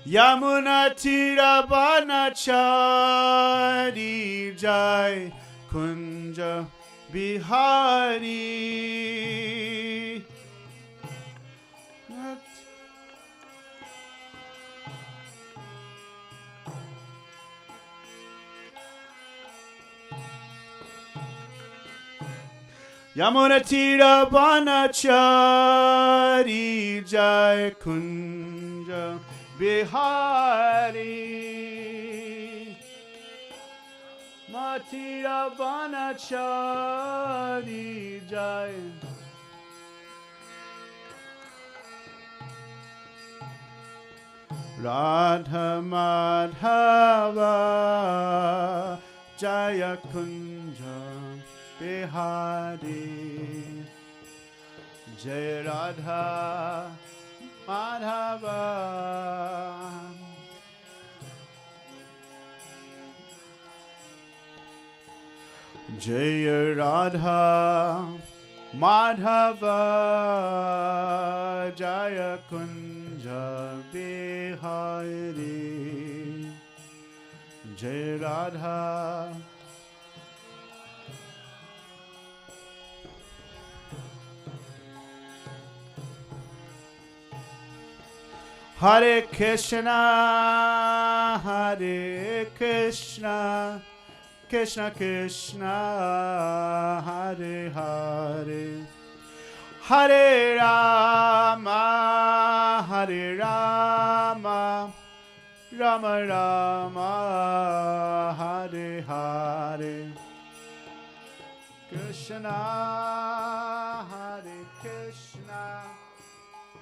Yamuna tira banachari jai kunja bihari. Yamuna tira banachari jai kunja bihari. Matira banachari jai. Radha Madhava Jaya Kunja Bihari. Jai Radha Madhava. Jai Radha Madhava Jaya Kunja Bihari. Jai Radha. Hare Krishna, Hare Krishna, Krishna Krishna, Hare Hare, Hare Rama, Hare Rama, Rama Rama, Hare Hare, Krishna, Hare Krishna,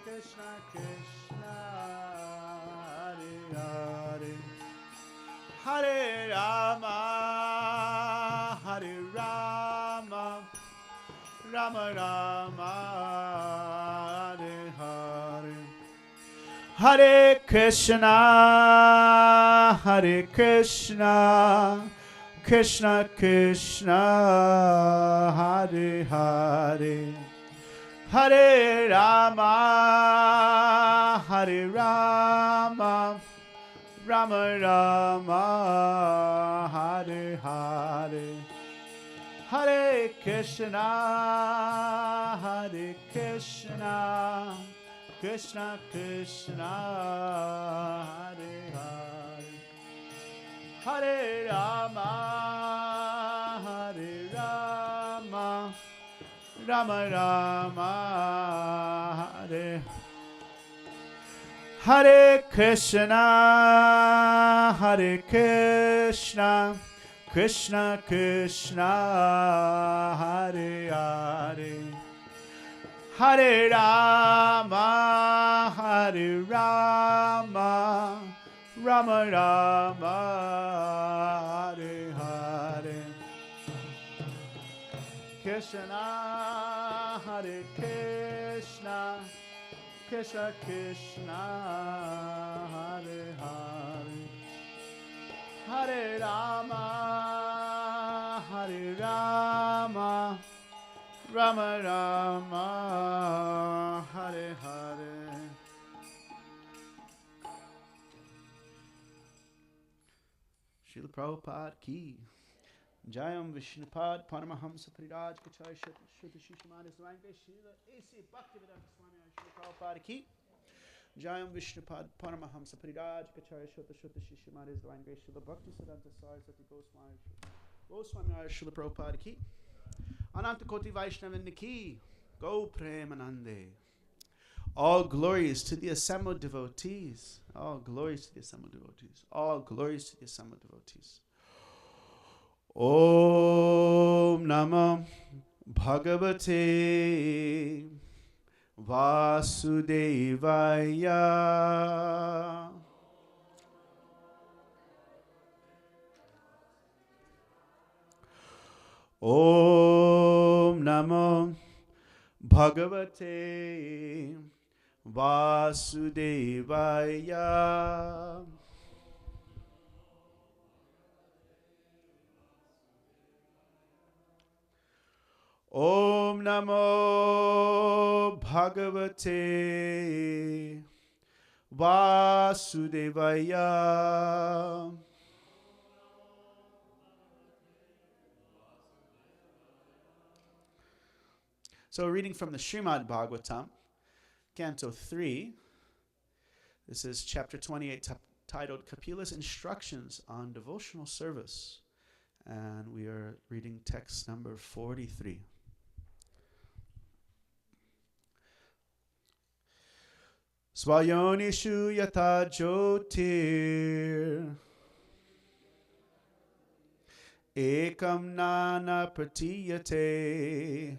Krishna Krishna, Hare Hare, Hare Rama, Hare Rama, Rama Rama, Hare Hare, Hare Krishna, Hare Krishna, Krishna Krishna, Hare Hare, Hare Rama, Hare Rama, Rama Rama, Hare Hare, Hare Krishna, Hare Krishna, Krishna Krishna, Hare Hare, Hare Rama, Hare Rama, Rama Rama, Hare Hare Krishna, Hare Krishna, Krishna Krishna, Hare Hare, Hare Rama, Hare Rama, Rama Rama, Hare Hare, Krishna, Hare Krishna, Krishna Krishna, Hare Hare, Hare Rama, Hare Rama, Rama Rama, Hare Hare. Srila Prabhupada ki. Jayam Vishnupad Paramahamsa Priraj Kachai Shruta Shishiman is Divine Srila A.C. Bhaktivedanta Swami Srila Prabhupada ki. Jayam Vishnupad Paramahamsa Priraj Kachai Shruta Shishiman is Divine Srila Bhaktivedanta Saraswati Goswami Srila Prabhupada ki. Ananta Koti Vaishnavinda ki. Go Premanande. All glories to the assembled devotees. All glories to the assembled devotees. All glories to the assembled devotees. Om Namah Bhagavate Vasudevaya. Om Namah Bhagavate Vasudevaya. Om Namo Bhagavate Vasudevaya. Vasudevaya. So reading from the Srimad Bhāgavatam, Canto 3. This is chapter 28, titled Kapila's Instructions on Devotional Service. And we are reading text number 43. Svayonishu yata jyotir ekam nana pratiyate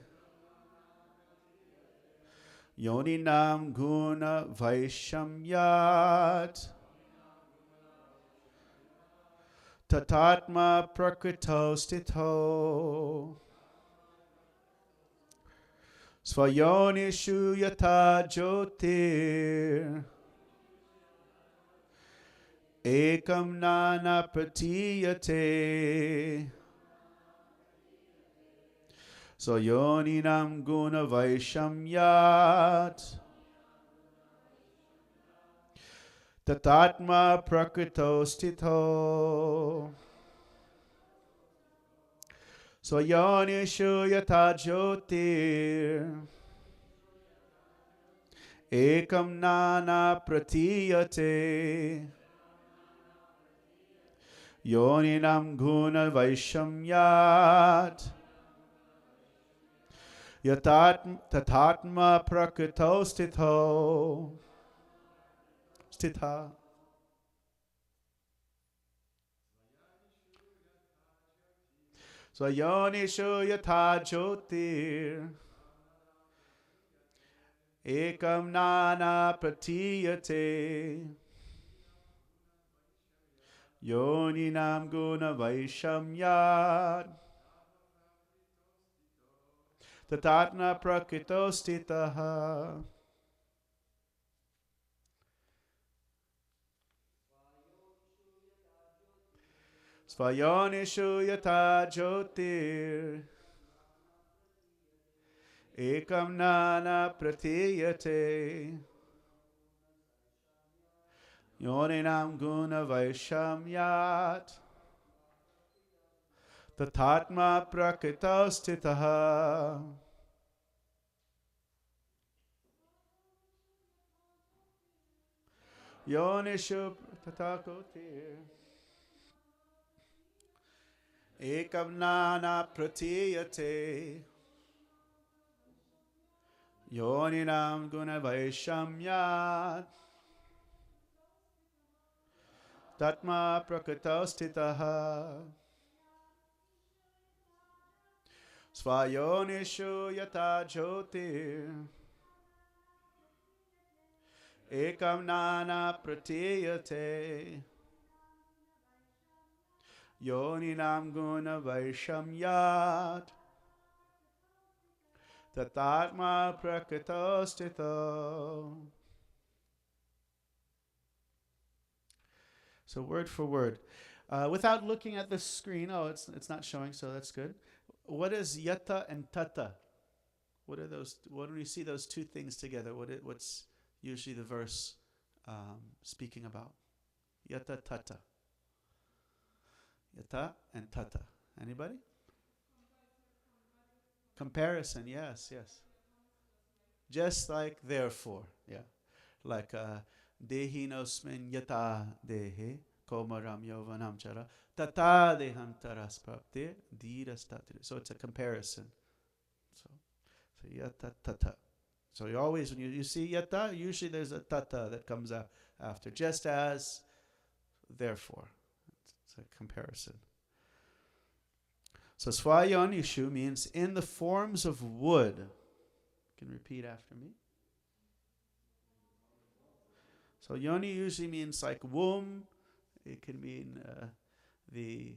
yoninam guna vaishamyat tatatma prakrito stito Svayonishu yata jyotir ekam nana pratiyate Soyoninam guna vaishamyat tatatma prakrito stito Svayonishu yata jyotir ekam nana pratiyate yoninam guna vaishamyat tatatma prakrito stitha Svayonishu yata jyotir ekam nana pratiyate yoninam guna vaishamyat tatatma prakrito stitaha. Svayonishu yata jyotir ekam nana pratiyate yoninam guna vaishamyat tatatma prakrito stitaha. Yonishu tatakotir ekam nana pratiyate yoninam guna vaishamyat tatma prakrito stitaha. Svayonishu yata jyotir ekam nana pratiyate yoninam guna vaishamyat tatatma prakrito stito. So word for word. Without looking at the screen, it's not showing, so that's good. What is yata and tata? What are those? When we see those two things together, what's usually the verse speaking about? Yata, tata. Yata and tata. Anybody? Comparison, yes. Just like therefore, yeah. Like dehinosmin yata dehe komaram yovanam chara tata dehantaras prapte diras tatri. So it's a comparison. So yata tata. So you always, when you see yata, usually there's a tata that comes after. Just as, therefore. It's a comparison. So svayonishu means in the forms of wood. You can repeat after me. So yoni usually means like womb. It can mean the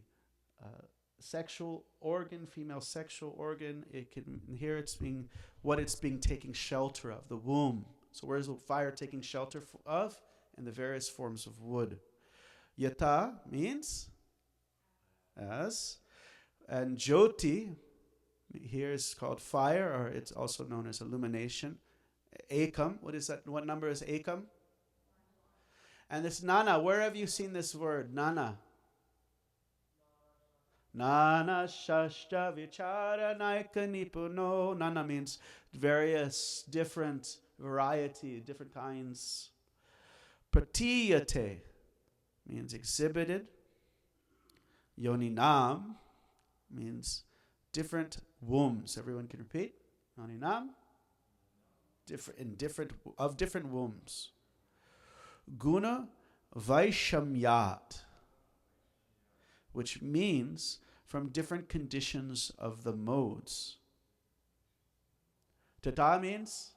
sexual organ, female sexual organ. It can, here it's being, what it's being taking shelter of, the womb. So where's the fire taking shelter of? In the various forms of wood. Yata means as, and jyoti here is called fire, or it's also known as illumination. Ekam, what is that? What number is ekam? And this nana, where have you seen this word? Nana. Nana shashta vichara naika nipuno. Nana means various, different, variety, different kinds. Pratiyate means exhibited. Yoninam means different wombs. Everyone can repeat. Yoninam, different wombs. Guna Vaishamyat, which means from different conditions of the modes. Tata means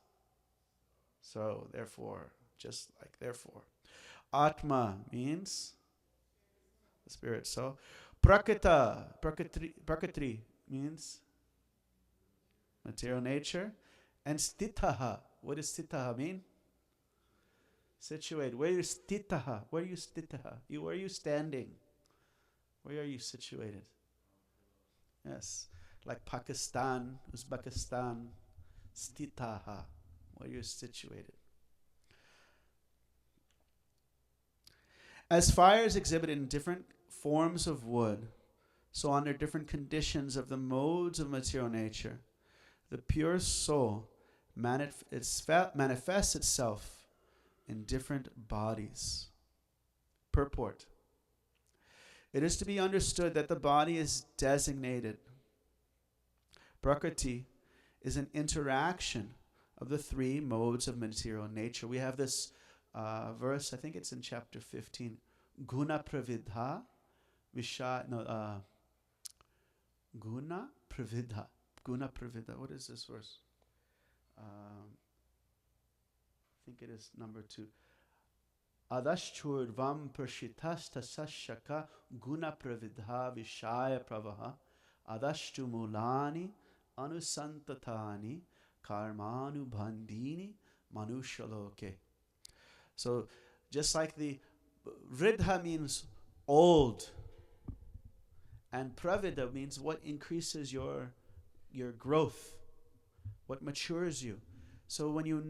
so, therefore, just like therefore. Atma means the spirit. So, prakritri means material nature. And stitaha, what does stitaha mean? Situated. Where is stitaha? Where are you stitaha? Where are you standing? Where are you situated? Yes. Like Pakistan, Uzbekistan, stitaha. Where you're situated. As fires exhibit in different forms of wood, so under different conditions of the modes of material nature, the pure soul manifests itself in different bodies. Purport. It is to be understood that the body is designated. Prakriti is an interaction of the three modes of material nature. We have this verse, I think it's in chapter 15. Guna pravidha, Guna pravidha. Guna pravidha. What is this verse? I think it is number 2. Adashchurvam prashitasta sashaka guna pravidha vishaya pravaha adashtumulani anusantatani karmanu bandhini manushaloke. So just like the vridha means old, and pravidha means what increases your growth, what matures you. So when you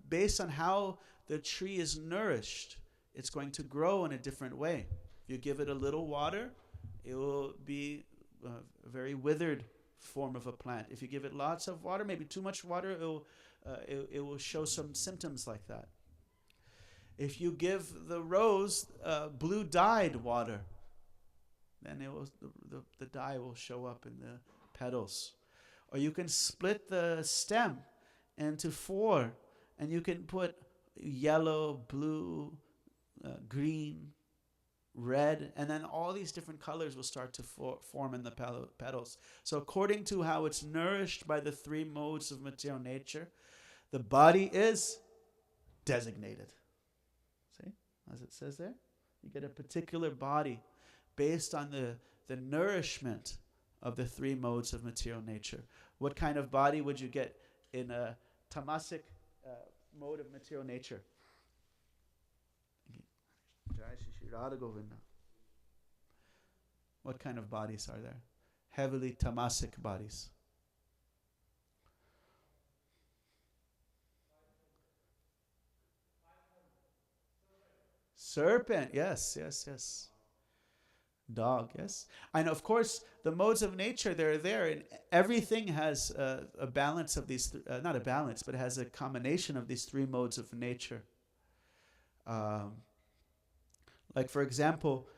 based on how the tree is nourished, it's going to grow in a different way. You give it a little water, it will be a very withered form of a plant. If you give it lots of water, maybe too much water, it will show some symptoms like that. If you give the rose blue dyed water, then the dye will show up in the petals. Or you can split the stem into 4, and you can put yellow, blue, green, red, and then all these different colors will start to form in the petals. So according to how it's nourished by the 3 modes of material nature, the body is designated. See, as it says there, you get a particular body based on the nourishment of the 3 modes of material nature. What kind of body would you get in a tamasic mode of material nature? What kind of bodies are there? Heavily tamasic bodies. Serpent, yes. Dog, yes. And of course, the modes of nature, they're there, and everything has a balance of these, not a balance, but it has a combination of these 3 modes of nature. Like, for example,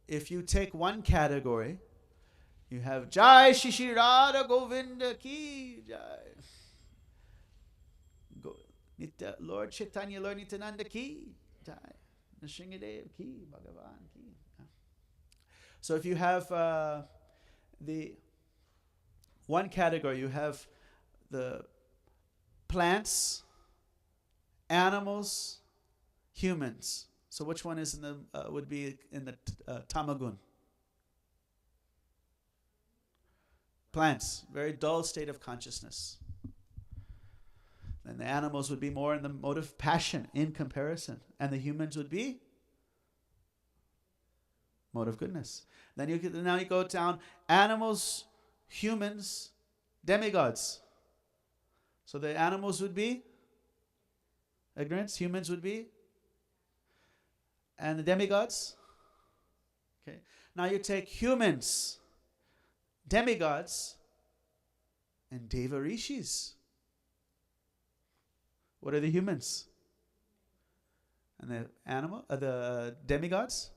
if you take one category, you have Jai Shishi Radha Govinda Ki Jai. Lord Chaitanya, Lord Nityananda Ki Jai. Nrsimhadev Ki, Bhagavan Ki. So if you have the one category, you have the plants, animals, humans. So which one is would be in the tamagun? Plants, very dull state of consciousness. And the animals would be more in the mode of passion in comparison. And the humans would be mode of goodness. Then now you go down, animals, humans, demigods. So the animals would be ignorance, humans would be and the demigods. Okay. Now you take humans, demigods, and Deva Rishis. What are the humans? And the the demigods,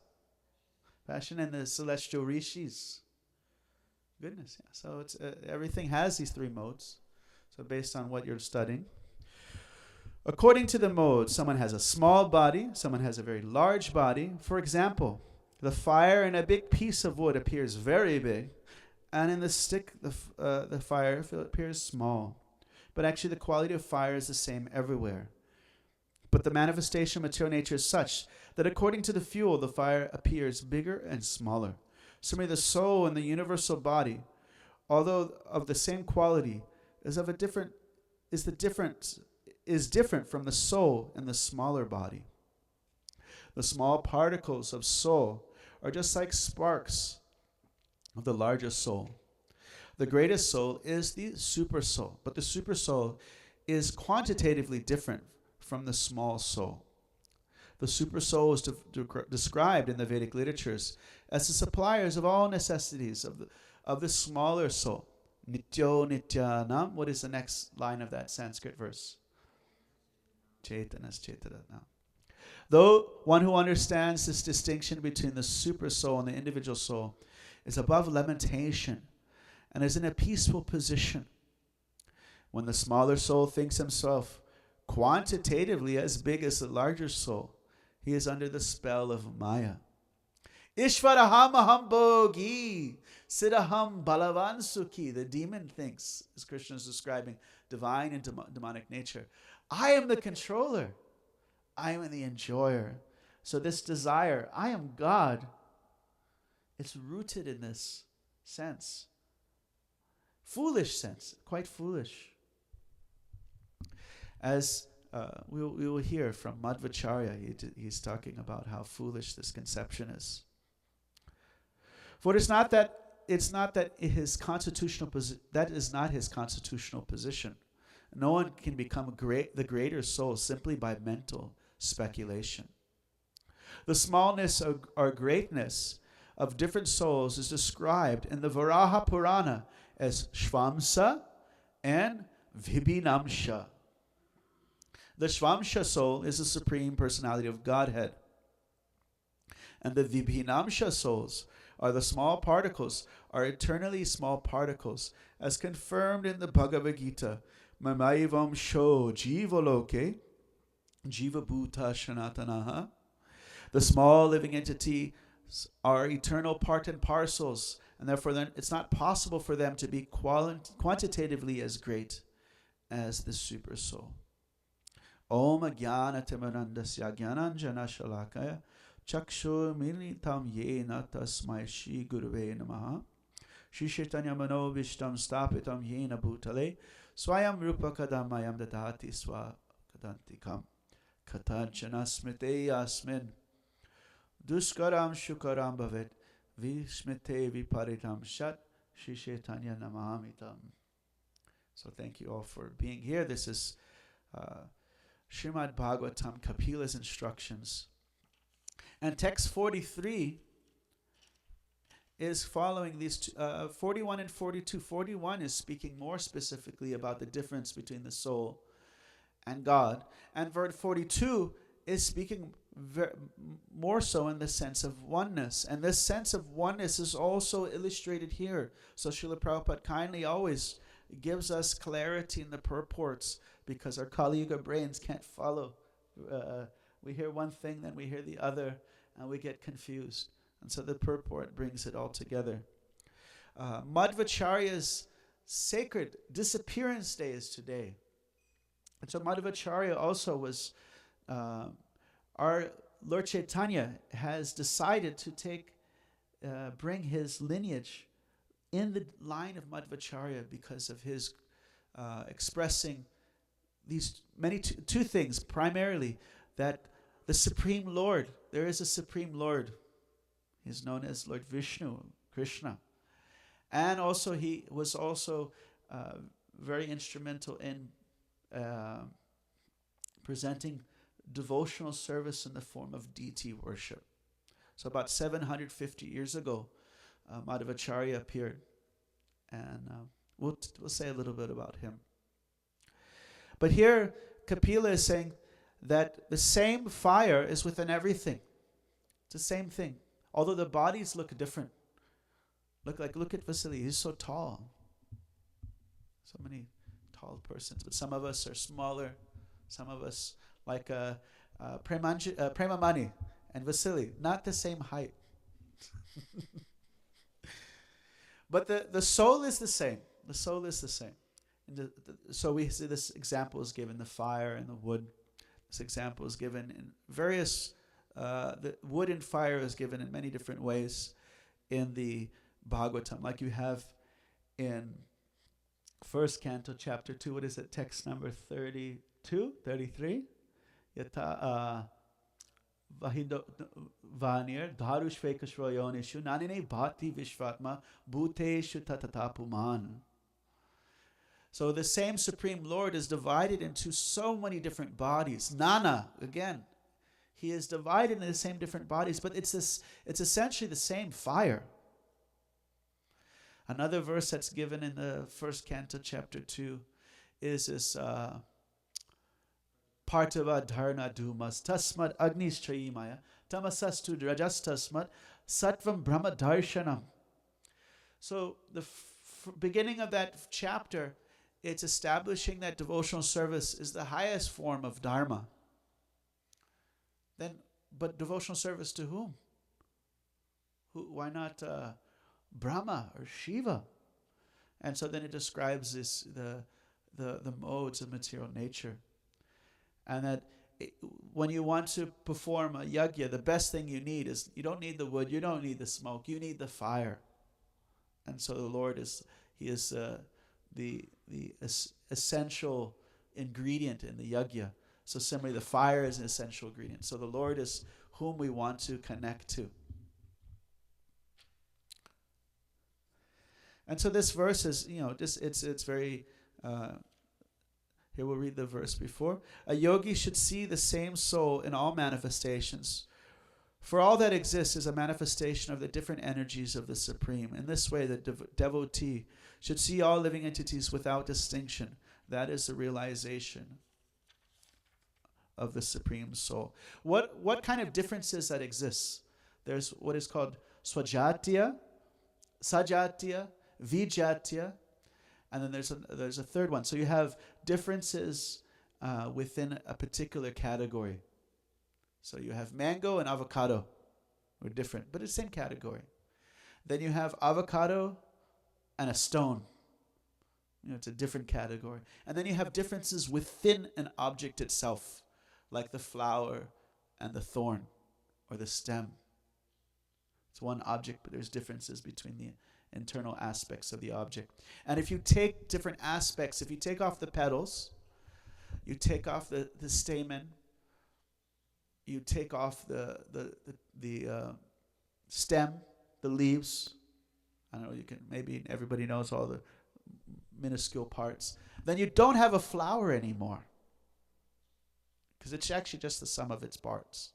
passion, and the celestial rishis. Goodness, yeah. So it's everything has these three modes. So based on what you're studying, according to the mode, someone has a small body, someone has a very large body. For example, the fire in a big piece of wood appears very big, and in the stick, the fire appears small. But actually, the quality of fire is the same everywhere. But the manifestation of material nature is such that according to the fuel, the fire appears bigger and smaller. Similarly, the soul and the universal body, although of the same quality, is different from the soul and the smaller body. The small particles of soul are just like sparks of the largest soul. The greatest soul is the super soul, but the super soul is quantitatively different from the small soul. The super soul is described in the Vedic literatures as the suppliers of all necessities of the smaller soul. Nityo Nityanam. What is the next line of that Sanskrit verse? Chaitanas Chaitana. Though one who understands this distinction between the super soul and the individual soul is above lamentation and is in a peaceful position. When the smaller soul thinks himself quantitatively as big as the larger soul, he is under the spell of Maya. Ishvaraham aham bhogi, siddhaham balavan sukhi. The demon thinks, as Krishna is describing divine and demonic nature, I am the controller. I am the enjoyer. So this desire, I am God, it's rooted in this sense. Foolish sense, quite foolish. As we will hear from Madhvacharya, he's talking about how foolish this conception is. For it's not that his constitutional that is not his constitutional position. No one can become the greater soul simply by mental speculation. The smallness or greatness of different souls is described in the Varaha Purana as Shvamsa and Vibhinamsha. The Shvamsha soul is the Supreme Personality of Godhead. And the Vibhinamsha souls are the small particles, are eternally small particles, as confirmed in the Bhagavad Gita. Mamaivam sho jivaloke, jiva bhuta shanatanaha. The small living entity are eternal part and parcels, and therefore then it's not possible for them to be quantitatively as great as the super soul. Om Jnana Timirandasya Jnananjana Shalakaya Chakshur Militam Yena Tasmai Shri Gurave Namaha Shri Chaitanya Mano Vishtam Stapitam Yena Bhutale Swayam Rupa Kadamayam Dadati Swa Kadantikam Katanchana Smite Yasmin Duskaram Shukaram Bhavet Vishmite Viparitam Shat Shri Chaitanya Namahamitam. So thank you all for being here. This is Srimad Bhāgavatam, Kapila's instructions. And text 43 is following these 41 and 42. 41 is speaking more specifically about the difference between the soul and God. And verse 42 is speaking more so in the sense of oneness. And this sense of oneness is also illustrated here. So Srila Prabhupada kindly always gives us clarity in the purports, because our Kali Yuga brains can't follow. We hear one thing, then we hear the other, and we get confused. And so the purport brings it all together. Madhvacharya's sacred disappearance day is today. And so Madhvacharya also was, our Lord Chaitanya has decided to bring his lineage in the line of Madhvacharya because of his expressing these two things, primarily that the Supreme Lord, there is a Supreme Lord. He's known as Lord Vishnu, Krishna. And also he was also very instrumental in presenting devotional service in the form of deity worship. So about 750 years ago, Madhvacharya appeared, and we'll say a little bit about him. But here, Kapila is saying that the same fire is within everything. It's the same thing, although the bodies look different. Look at Vasily. He's so tall. So many tall persons, but some of us are smaller. Some of us, like Premamani and Vasily, not the same height. But the soul is the same. The soul is the same. So we see this example is given, the fire and the wood. This example is given in various, the wood and fire is given in many different ways in the Bhāgavatam, like you have in first canto, chapter 2, what is it, text number 32, 33? Yata Vanir Dharushvekashroyonishu Nanine Bhati Vishvatma Bhuteshu Tatatapuman. So the same Supreme Lord is divided into so many different bodies. Nana, again, he is divided into the same different bodies, but it's essentially the same fire. Another verse that's given in the first canto, chapter 2, is this Partava Dharna Dumas Tasmat Agnis Chayimaya Tamasastu Rajastasmat Sattvam Brahma Darshanam. So the beginning of that chapter, it's establishing that devotional service is the highest form of dharma. But devotional service to whom? Why not Brahma or Shiva? And so then it describes the modes of material nature. And that when you want to perform a yajna, the best thing you need is, you don't need the wood, you don't need the smoke, you need the fire. And so the Lord is the essential ingredient in the yajna. So similarly, the fire is an essential ingredient. So the Lord is whom we want to connect to. And so this verse is, it's very, here we'll read the verse before. A yogi should see the same soul in all manifestations. For all that exists is a manifestation of the different energies of the Supreme. In this way, the devotee should see all living entities without distinction. That is the realization of the Supreme Soul. What kind of differences that exists? There's what is called swajatya, sajatya, vijatya, and then there's a third one. So you have differences within a particular category. So you have mango and avocado. We're different, but it's the same category. Then you have avocado and a stone. It's a different category. And then you have differences within an object itself, like the flower and the thorn or the stem. It's one object, but there's differences between the internal aspects of the object. And if you take different aspects, if you take off the petals, you take off the stamen, you take off the stem, the leaves. I don't know, maybe everybody knows all the minuscule parts. Then you don't have a flower anymore, because it's actually just the sum of its parts.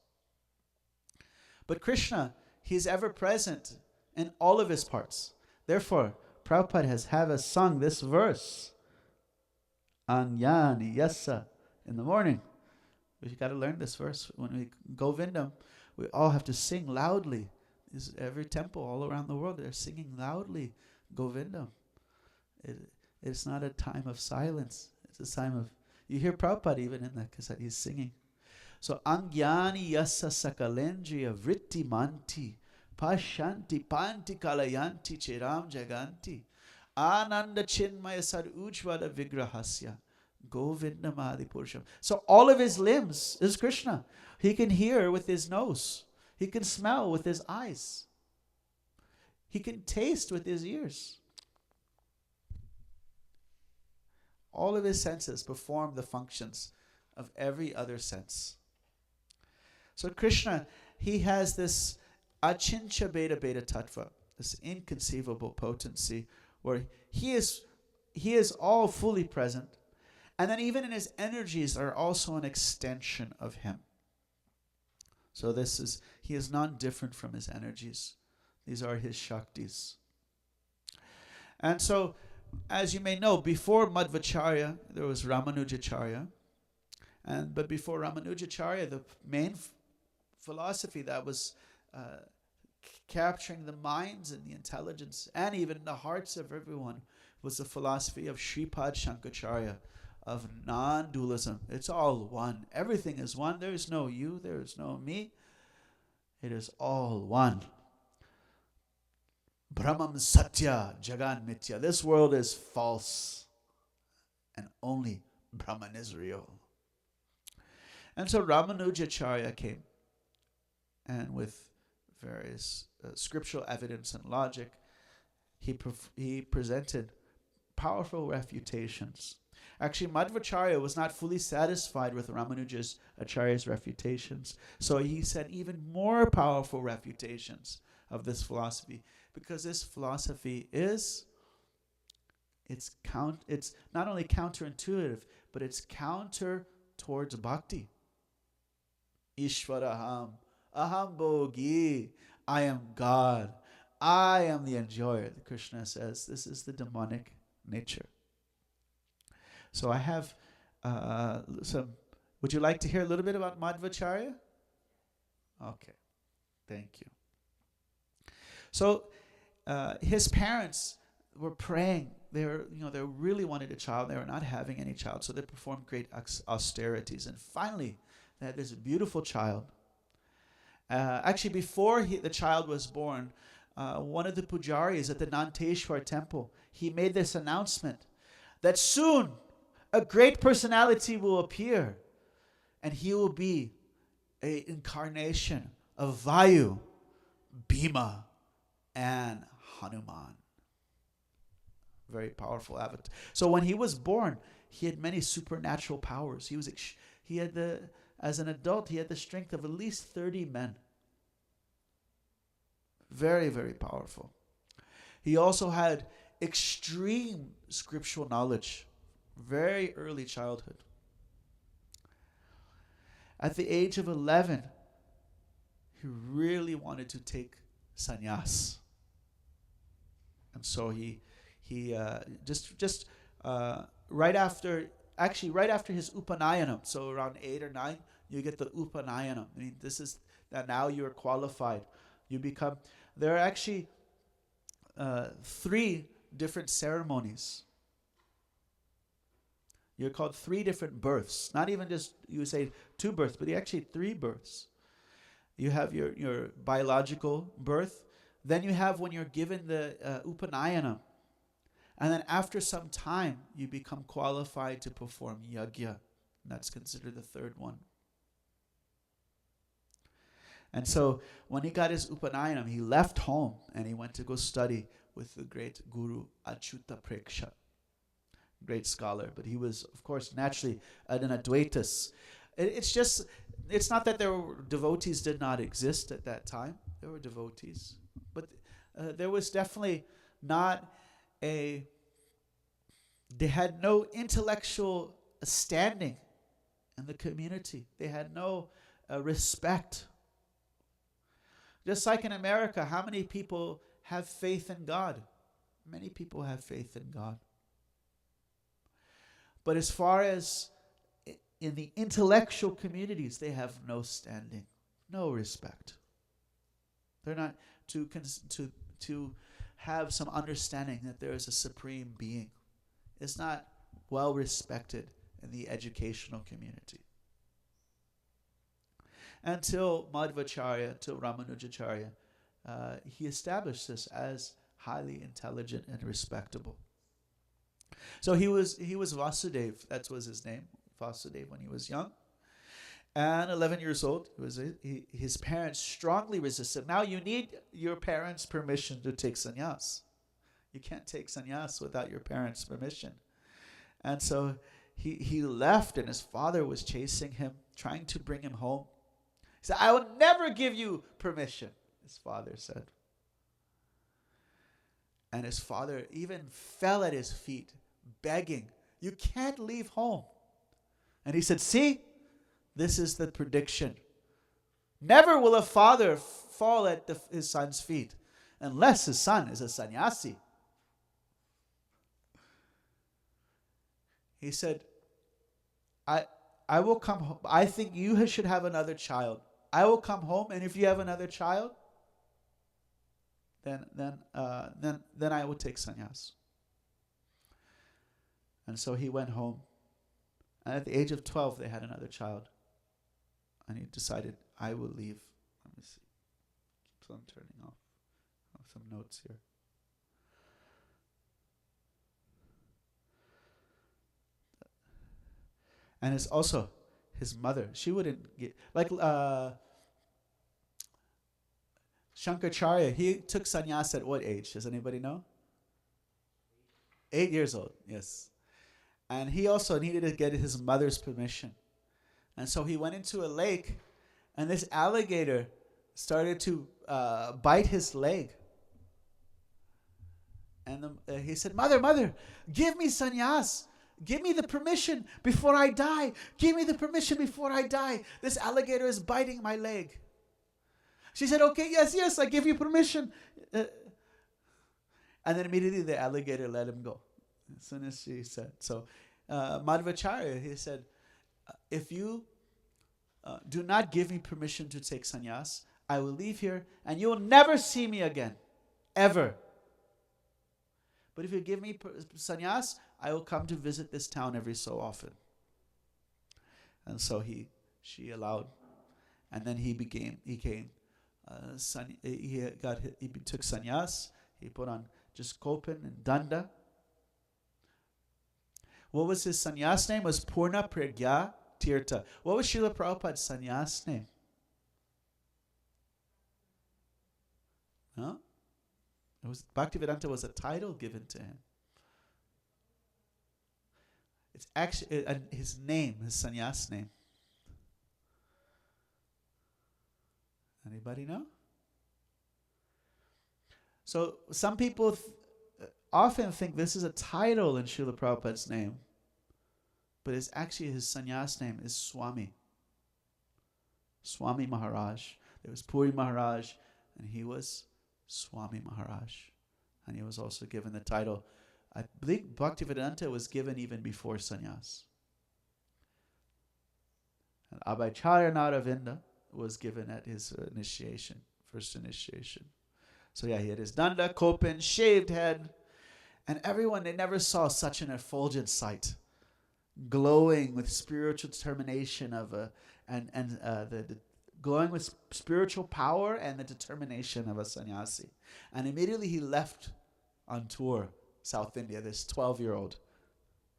But Krishna, he's ever present in all of his parts. Therefore, Prabhupada has us sung this verse, Anyani Yasa, in the morning. We've got to learn this verse. When we go Vindam, we all have to sing loudly. Every temple all around the world, they're singing loudly Govindam. It's not a time of silence. It's a time of, you hear Prabhupada even in that cassette, he's singing. So, Angyani Yasa Sakalendriya Vritti Manti Pashanti Panti Kalayanti Chiram Jaganti Ananda Chinmaya Sad Ujvada Vigrahasya Govindamadi Purusham. So all of his limbs is Krishna. He can hear with his nose. He can smell with his eyes. He can taste with his ears. All of his senses perform the functions of every other sense. So Krishna, he has this achincha beta beta tattva, this inconceivable potency, where he is all fully present. And then even in his energies are also an extension of him. So he is not different from his energies. These are his Shaktis. And so, as you may know, before Madhvacharya, there was Ramanujacharya. But before Ramanujacharya, the main philosophy that was capturing the minds and the intelligence and even the hearts of everyone was the philosophy of Shripad Shankaracharya, of non-dualism. It's all one. Everything is one. There is no you. There is no me. It is all one. Brahmam Satya Jagan Mithya. This world is false and only Brahman is real. And so Ramanujacharya came, and with various scriptural evidence and logic, he presented powerful refutations. Actually, Madhvacharya was not fully satisfied with Ramanujacharya's refutations, so he said even more powerful refutations of this philosophy, because this philosophy it's not only counterintuitive, but it's counter towards bhakti. Ishvaraham, aham bhogi, I am God, I am the enjoyer. Krishna says this is the demonic nature. So I have some. Would you like to hear a little bit about Madhvacharya? Okay, thank you. So his parents were praying. They really wanted a child. They were not having any child, so they performed great austerities. And finally, they had this beautiful child. Actually, before the child was born, one of the pujaris at the Nanteshwar temple, he made this announcement that soon a great personality will appear, and he will be an incarnation of Vayu, Bhima, and Hanuman. Very powerful avatar. So when he was born, he had many supernatural powers. As an adult, he had the strength of at least 30 men. Very, very powerful. He also had extreme scriptural knowledge, very early childhood. At the age of 11, he really wanted to take sannyas. And so he right after his Upanayanam, so around 8 or 9, you get the Upanayanam. I mean, this is that now you're qualified. There are actually 3 different ceremonies. You're called 3 different births. Not even just, you say 2 births, but actually 3 births. You have your biological birth. Then you have when you're given the Upanayanam. And then after some time, you become qualified to perform yajna. And that's considered the 3rd one. And so when he got his Upanayanam, he left home and he went to go study with the great Guru Achyuta Preksha, great scholar. But he was, of course, naturally an Advaitas. It's not that devotees did not exist at that time. There were devotees. But there was definitely not they had no intellectual standing in the community. They had no respect. Just like in America, how many people have faith in God? Many people have faith in God. But as far as in the intellectual communities, they have no standing, no respect. They're not to have some understanding that there is a supreme being. It's not well respected in the educational community. Until Madhvacharya, till Ramanujacharya, he established this as highly intelligent and respectable. So he was Vasudev, that was his name, Vasudev, when he was young. And 11 years old, his parents strongly resisted. Now you need your parents' permission to take sannyas. You can't take sannyas without your parents' permission. And so he left, and his father was chasing him, trying to bring him home. He said, "I will never give you permission," his father said. And his father even fell at his feet, begging, "You can't leave home." And he said, "See, this is the prediction. Never will a father fall at his son's feet unless his son is a sannyasi. He said, I will come home. I think you should have another child. I will come home, and if you have another child, then I will take sannyas. And so he went home. And at the age of 12, they had another child. And he decided, I will leave. Let me see. Keeps on turning off. I have some notes here. And it's also his mother. She wouldn't get, like Shankaracharya, he took sannyas at what age? Does anybody know? 8 years old, yes. And he also needed to get his mother's permission. And so he went into a lake, and this alligator started to bite his leg. And he said, Mother, give me sannyas. Give me the permission before I die. Give me the permission before I die. This alligator is biting my leg. She said, okay, yes, I give you permission. And then immediately the alligator let him go. As soon as she said. So Madhvacharya, he said, if you do not give me permission to take sannyas, I will leave here and you will never see me again. Ever. But if you give me sannyas, I will come to visit this town every so often. And so she allowed. And then he took sannyas. He put on just kopin and danda. What was his sannyas name? It was Purna Pragya Tirtha. What was Srila Prabhupada's sannyas name? Huh? It was Bhaktivedanta was a title given to him. It's actually his name, his sannyas name. Anybody know? So some people often think this is a title in Srila Prabhupada's name, but it's actually his sannyas name is Swami. Swami Maharaj. There was Puri Maharaj, and he was Swami Maharaj. And he was also given the title. I believe Bhaktivedanta was given even before sannyas. And Abhayacharya Naravinda was given at his initiation, first initiation. So yeah, he had his danda, kopin, shaved head, and everyone, they never saw such an effulgent sight, glowing with spiritual determination glowing with spiritual power and the determination of a sannyasi. And immediately he left on tour, South India, this 12-year-old,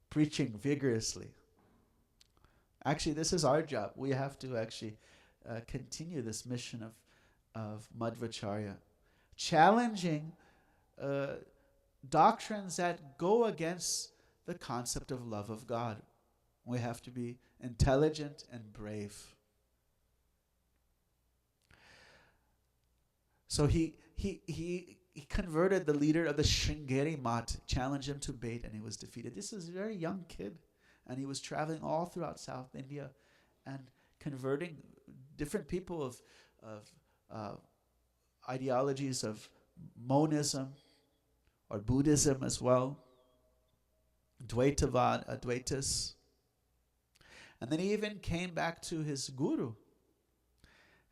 preaching vigorously. Actually, this is our job. We have to actually continue this mission of Madhvacharya, challenging doctrines that go against the concept of love of God. We have to be intelligent and brave. So he converted the leader of the Sringeri Math, challenged him to bait, and he was defeated. This is a very young kid, and he was traveling all throughout South India and converting different people of ideologies of monism or Buddhism as well, Advaitas. And then he even came back to his guru,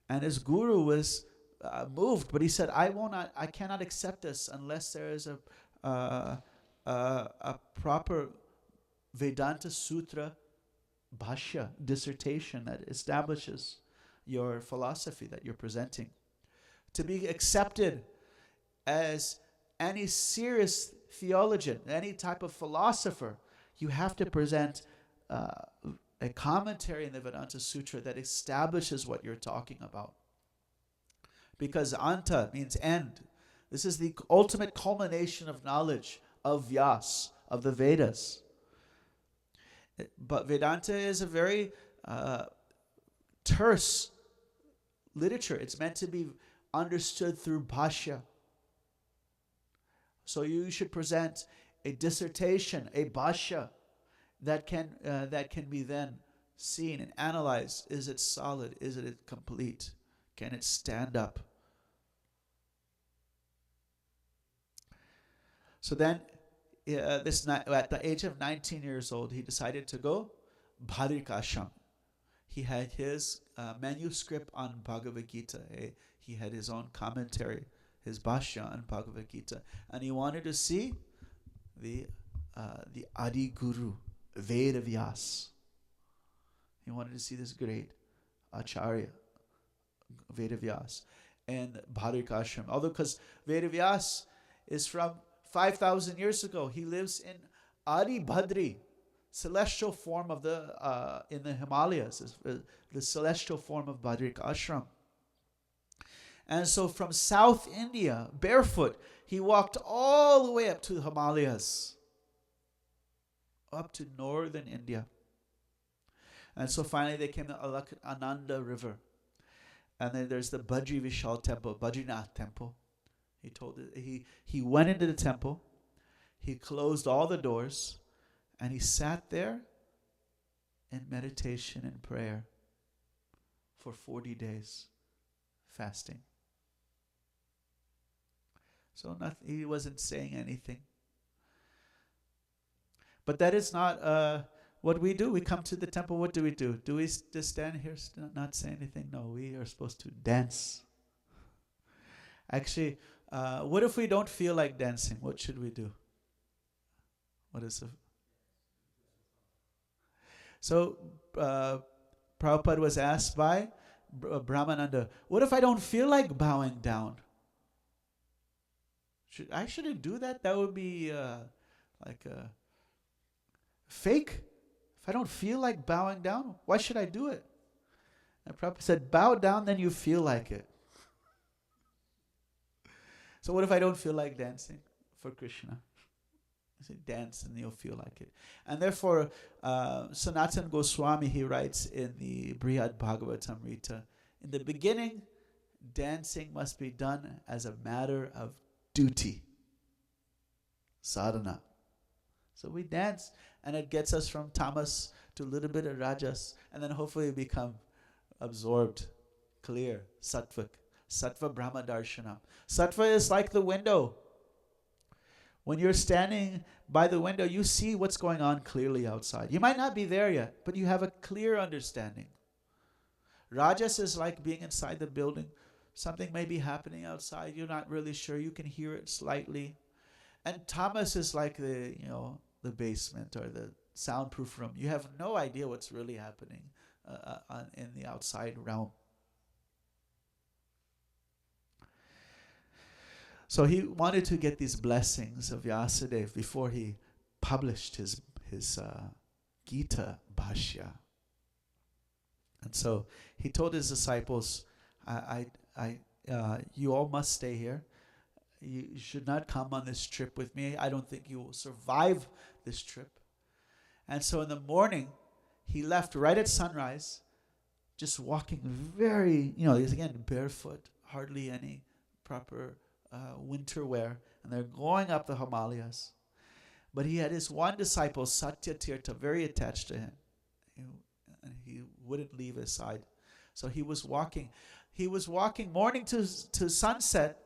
and his guru was moved, but he said, I cannot accept this unless there is a proper Vedanta Sutra Bhashya dissertation that establishes your philosophy that you're presenting. To be accepted as any serious theologian, any type of philosopher, you have to present a commentary in the Vedanta Sutra that establishes what you're talking about. Because anta means end. This is the ultimate culmination of knowledge, of Vyas, of the Vedas. But Vedanta is a very terse literature. It's meant to be understood through bhashya. So you should present a dissertation, a bhashya, that can be then seen and analyzed. Is it solid? Is it complete? Can it stand up? So then, at the age of 19 years old, he decided to go Bhadik Ashram. He had his manuscript on Bhagavad Gita. He had his own commentary, his bhashya on Bhagavad Gita, and he wanted to see the Adi Guru, Veda Vyas. He wanted to see this great Acharya, Veda Vyas, and Bhadik Ashram. Although, because Veda Vyas is from 5,000 years ago, he lives in Adi Bhadri, celestial form of in the Himalayas, the celestial form of Bhadrik Ashram. And so from South India, barefoot, he walked all the way up to the Himalayas, up to northern India. And so finally they came to Ananda River. And then there's the Badri Vishal temple, Badrinath temple. He went into the temple, he closed all the doors, and he sat there in meditation and prayer for 40 days, fasting. So he wasn't saying anything. But that is not what we do. We come to the temple, what do? Do we just stand here, not say anything? No, we are supposed to dance. Actually, what if we don't feel like dancing? What should we do? So Prabhupada was asked by Brahmananda, what if I don't feel like bowing down? I shouldn't do that. That would be fake. If I don't feel like bowing down, why should I do it? And Prabhupada said, bow down, then you feel like it. So what if I don't feel like dancing for Krishna? I say dance and you'll feel like it. And therefore, Sanatana Goswami, he writes in the Brihad Bhāgavatam Rita, in the beginning, dancing must be done as a matter of duty. Sadhana. So we dance, and it gets us from tamas to a little bit of rajas, and then hopefully we become absorbed, clear, sattvic. Sattva Brahma Darshanam. Sattva is like the window. When you're standing by the window, you see what's going on clearly outside. You might not be there yet, but you have a clear understanding. Rajas is like being inside the building. Something may be happening outside. You're not really sure. You can hear it slightly. And tamas is like the basement or the soundproof room. You have no idea what's really happening in the outside realm. So he wanted to get these blessings of Vyasadeva before he published his Gita Bhashya. And so he told his disciples, you all must stay here. You should not come on this trip with me. I don't think you will survive this trip. And so in the morning, he left right at sunrise, just walking very, he's again barefoot, hardly any proper winter wear, and they're going up the Himalayas. But he had his one disciple, Satyatirtha, very attached to him. And he wouldn't leave his side. So he was walking. He was walking morning to sunset,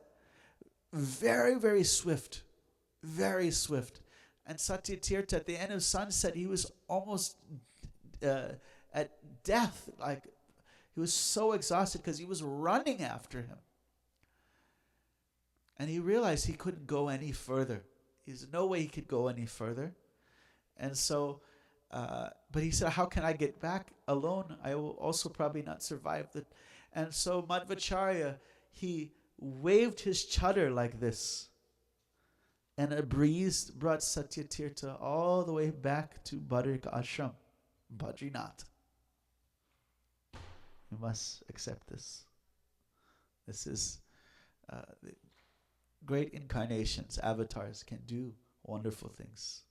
very, very swift. Very swift. And Satyatirtha, at the end of sunset, he was almost at death. Like, he was so exhausted because he was running after him. And he realized he couldn't go any further. There's no way he could go any further. And so, but he said, how can I get back alone? I will also probably not survive that. And so Madhvacharya, he waved his chadar like this. And a breeze brought Satyatirtha all the way back to Badrik Ashram, Badrinath. You must accept this. This is great incarnations, avatars can do wonderful things.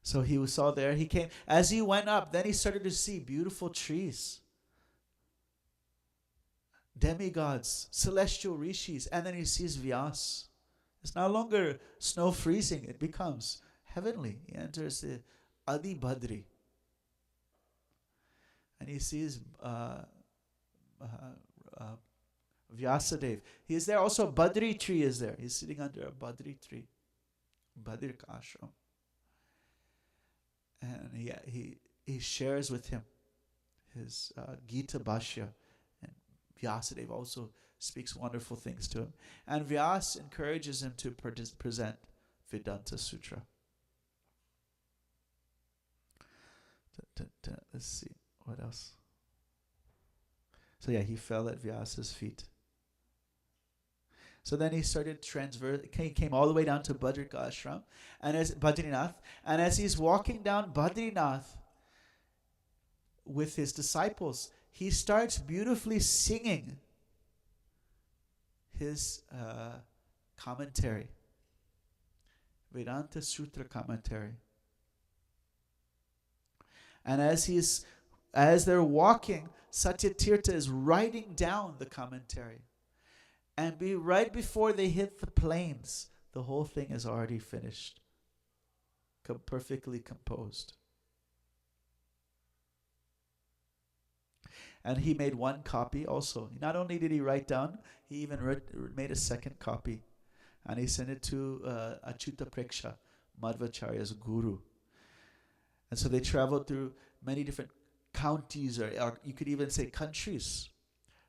So he saw there, he came. As he went up, then he started to see beautiful trees, demigods, celestial rishis, and then he sees Vyas. It's no longer snow freezing, it becomes heavenly. He enters the Adi Badri. and he sees Vyasadeva. He is there. Also, Badri tree is there. He's sitting under a Badri tree, Badri ashram, and he shares with him his Gita Bhashya, and Vyasadeva also speaks wonderful things to him. And Vyas encourages him to present Vedanta Sutra. Let's see, what else? So yeah, he fell at Vyasa's feet. So then he started he came all the way down to Badrika Badrinath, and as he's walking down Badrinath with his disciples, he starts beautifully singing his commentary, Vedanta Sutra commentary. And as they're walking, Satyatirtha is writing down the commentary. And right before they hit the plains, the whole thing is already finished, perfectly composed. And he made one copy also. Not only did he write down, he even made a second copy. And he sent it to Achyuta Preksha, Madhvacharya's guru. And so they traveled through many different counties, or you could even say countries,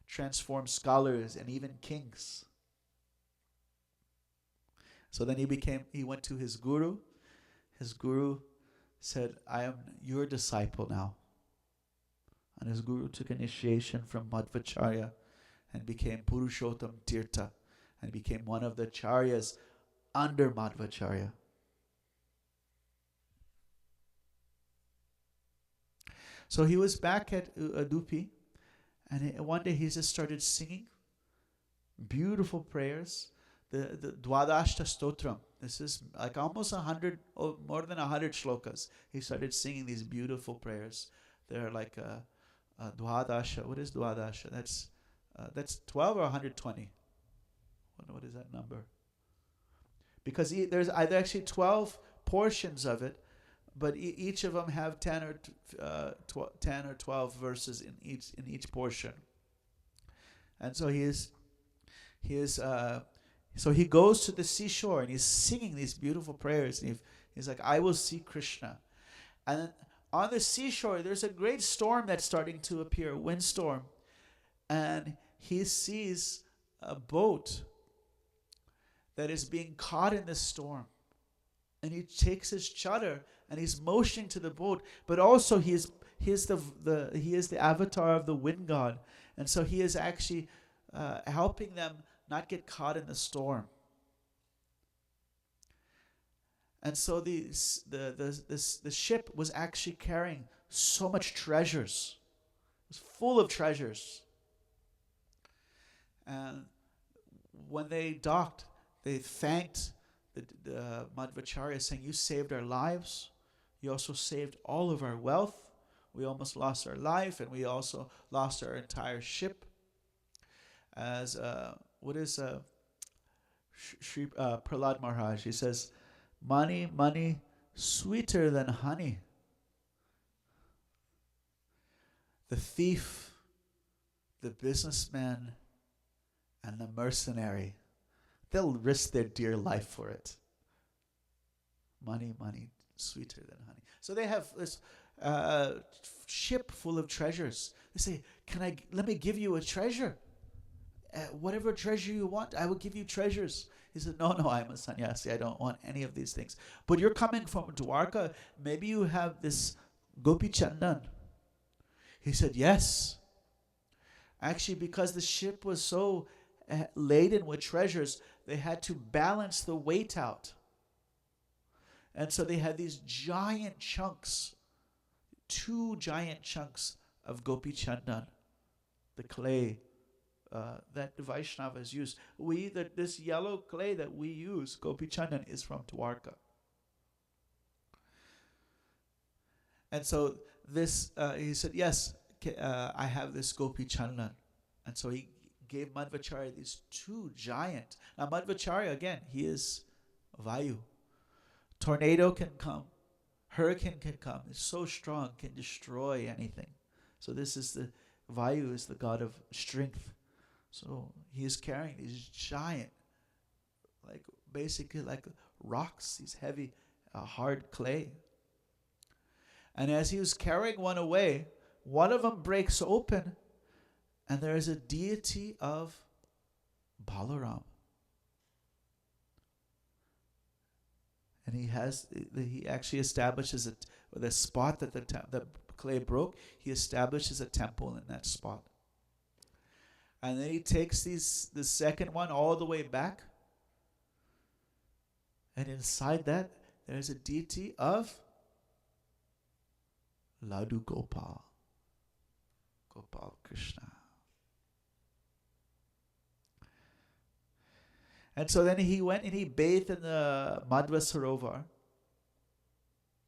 transformed scholars and even kings. So then he went to his guru. His guru said, I am your disciple now. And his guru took initiation from Madhvacharya and became Purushottam Tirtha, and became one of the Charyas under Madhvacharya. So he was back at Udupi, and one day he just started singing beautiful prayers. The Dwadashta Stotram. This is like almost 100, or more than 100 shlokas. He started singing these beautiful prayers. They're like Dwadasha. What is Dwadasha? That's 12 or 120. What is that number? Because there's actually 12 portions of it, but each of them have 10 or 12 verses in each portion. And so so he goes to the seashore and he's singing these beautiful prayers. And he's like, I will see Krishna. And on the seashore, there's a great storm that's starting to appear, a windstorm. And he sees a boat that is being caught in the storm. And he takes his chadar and he's motioning to the boat, but also he is the avatar of the wind god, and so he is actually helping them not get caught in the storm. And so the ship was actually carrying so much treasures. It was full of treasures. And when they docked, they thanked the Madhvacharya, saying, you saved our lives. You also saved all of our wealth. We almost lost our life, and we also lost our entire ship. As Sri Prahlad Maharaj, he says, money, sweeter than honey. The thief, the businessman, and the mercenary, they'll risk their dear life for it. Money, sweeter than honey. So they have this ship full of treasures. They say, let me give you a treasure. Whatever treasure you want, I will give you treasures. He said, no, I'm a sannyasi. I don't want any of these things. But you're coming from Dwarka. Maybe you have this Gopi Chandan. He said, yes. Actually, because the ship was so laden with treasures, they had to balance the weight out. And so they had these giant chunks, 2 giant chunks of Gopi Chandan, the clay that the Vaishnavas use. This yellow clay that we use, Gopi Chandan, is from Dwarka. And so he said, yes, I have this Gopi Chandan. And so he gave Madhvacharya these 2 giant. Now Madhvacharya, again, he is Vayu. Tornado can come. Hurricane can come. It's so strong, can destroy anything. So this is the Vayu is the god of strength. So he is carrying these giant, like basically like rocks, these heavy, hard clay. And as he was carrying one away, one of them breaks open, and there is a deity of Balaram. And he actually establishes the spot that the clay broke. He establishes a temple in that spot. And then he takes the second one all the way back. And inside that, there's a deity of Ladu Gopal. Gopal Krishna. And so then he went and he bathed in the Madhva Sarovar.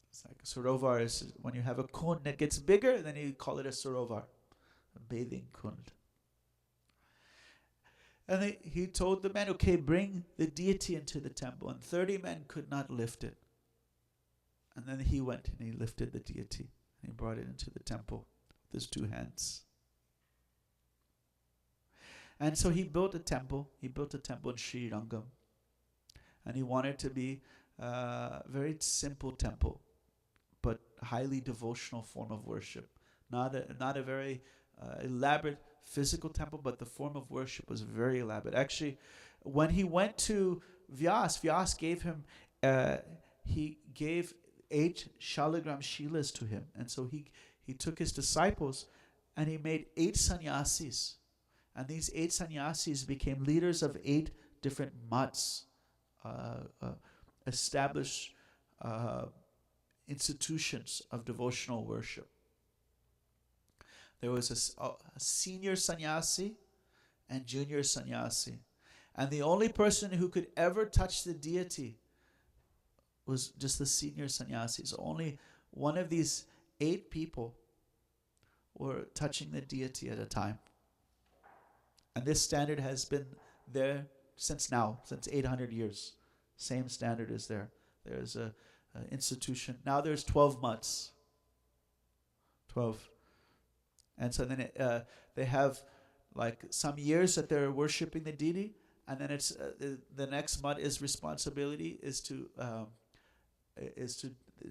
It's like a Sarovar is when you have a kund that gets bigger, then you call it a Sarovar, a bathing kund. And he told the men, okay, bring the deity into the temple. And 30 men could not lift it. And then he went and he lifted the deity. And he brought it into the temple with his 2 hands. And so he built a temple. He built a temple in Sri Rangam. And he wanted to be a very simple temple, but highly devotional form of worship. Not a very elaborate physical temple, but the form of worship was very elaborate. Actually, when he went to Vyas gave him, he gave 8 shalagram shilas to him. And so he took his disciples and he made 8 sannyasis. And these 8 sannyasis became leaders of 8 different mats, established institutions of devotional worship. There was a senior sannyasi and junior sannyasi. And the only person who could ever touch the deity was just the senior sannyasis. Only one of these 8 people were touching the deity at a time. And this standard has been there since 800 years. Same standard is there. There's a institution. Now there's 12 mats. 12. And so then they have like some years that they're worshiping the deity, and then it's the next mud is responsibility is to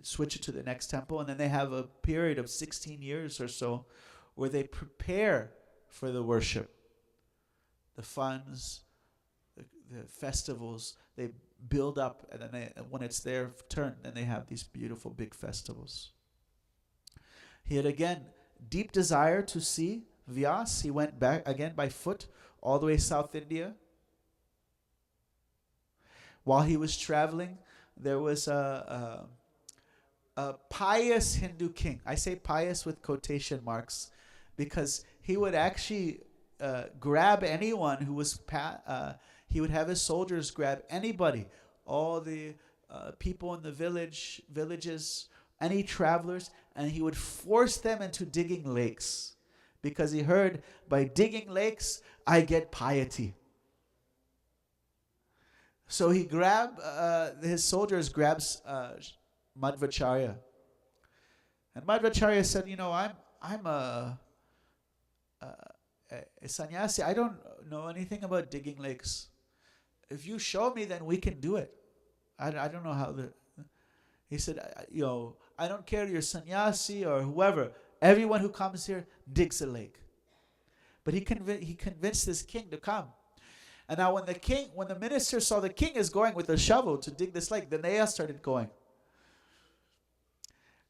switch it to the next temple, and then they have a period of 16 years or so where they prepare for the worship, the funds, the festivals. They build up, and then when it's their turn, then they have these beautiful big festivals. He had again deep desire to see Vyas. He went back again by foot all the way South India. While he was traveling, there was a pious Hindu king. I say pious with quotation marks because he would actually grab anyone who was he would have his soldiers grab anybody, all the people in the villages, any travelers, and he would force them into digging lakes, because he heard by digging lakes I get piety. So he his soldiers grabs Madhvacharya, and Madhvacharya said, I'm a sannyasi. I don't know anything about digging lakes. If you show me, then we can do it. I don't know how he said, I don't care, you're sannyasi or whoever. Everyone who comes here digs a lake. But he convinced this king to come. And now when the minister saw the king is going with a shovel to dig this lake, then they started going.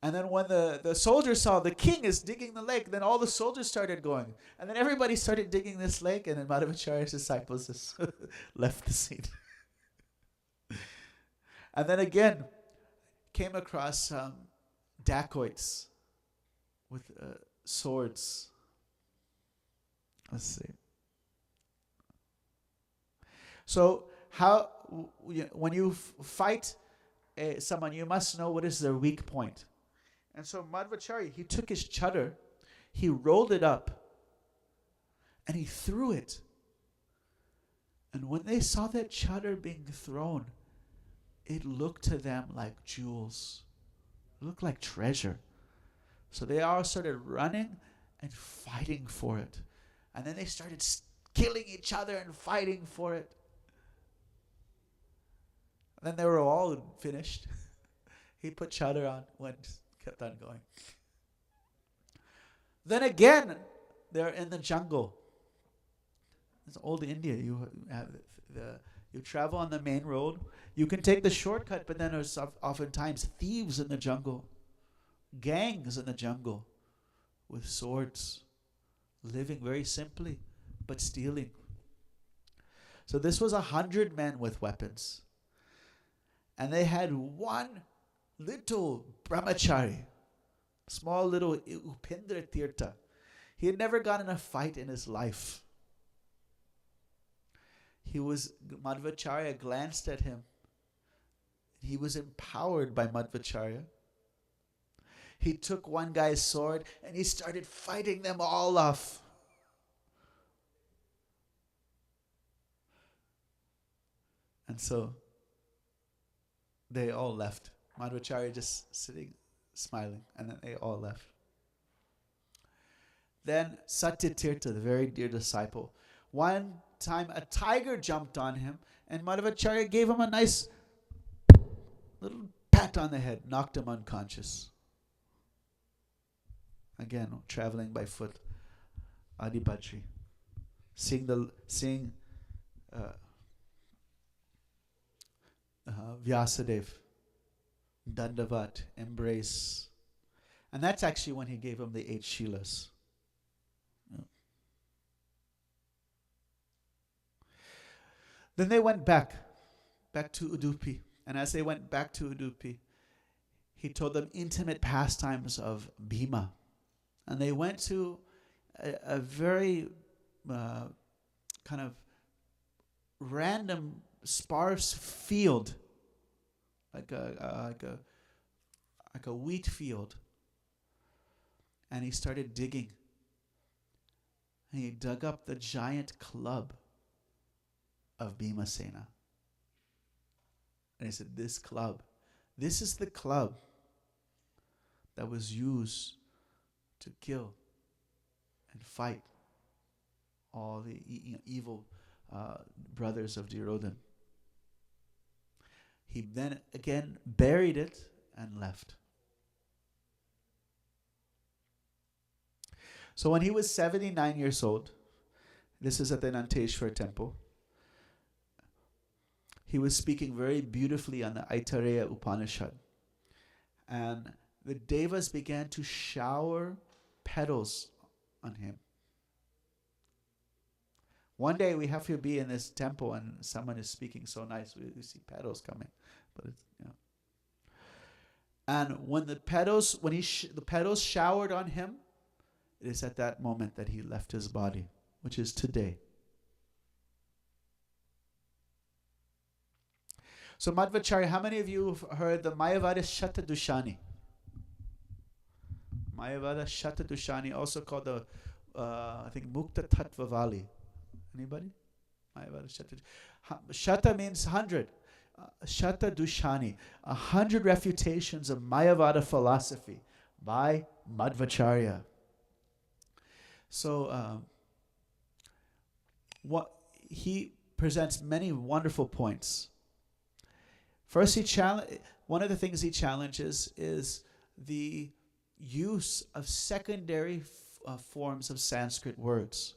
And then when the soldiers saw the king is digging the lake, then all the soldiers started going. And then everybody started digging this lake, and then Madhvacharya's disciples just left the scene. And then again, came across dacoits with swords. Let's see. So when you fight someone, you must know what is their weak point. And so Madhvacharya, he took his chadar, he rolled it up, and he threw it. And when they saw that chadar being thrown, it looked to them like jewels. It looked like treasure. So they all started running, and fighting for it. And then they started killing each other and fighting for it. And then they were all finished. He put chadar on, kept on going. Then again, they're in the jungle. It's old India. You travel on the main road. You can take the shortcut, but then there's oftentimes thieves in the jungle, gangs in the jungle, with swords, living very simply, but stealing. So this was 100 men with weapons. And they had one little brahmachari, small little Upendra Tirtha. He had never gotten in a fight in his life. Madhvacharya glanced at him. He was empowered by Madhvacharya. He took one guy's sword and he started fighting them all off. And so they all left. Madhvacharya just sitting, smiling, and then they all left. Then Satyatirtha, the very dear disciple, one time a tiger jumped on him, and Madhvacharya gave him a nice little pat on the head, knocked him unconscious. Again, traveling by foot, Adibadri, seeing Vyasadeva, Dandavat, embrace. And that's actually when he gave him the 8 Shilas. Yeah. Then they went back to Udupi. And as they went back to Udupi, he told them intimate pastimes of Bhima. And they went to a very kind of random, sparse field, like a wheat field. And he started digging. And he dug up the giant club of Bhimasena. And he said, this is the club that was used to kill and fight all the evil brothers of Duryodhana. He then again buried it and left. So when he was 79 years old, this is at the Nanteshwar temple, he was speaking very beautifully on the Aitareya Upanishad. And the devas began to shower petals on him. One day we have to be in this temple and someone is speaking so nice, we see petals coming. But it's, And when the petals showered on him, it is at that moment that he left his body, which is today. So Madhvacharya, how many of you have heard the Mayavada Shatadushani? Mayavada Shatadushani, also called the, I think, Mukta Tattvavali. Anybody? Mayavada Shatadushani. Shata means 100. Shatadushani, 100 refutations of Mayavada philosophy by Madhvacharya. So, what he presents many wonderful points. First, one of the things he challenges is the use of secondary forms of Sanskrit words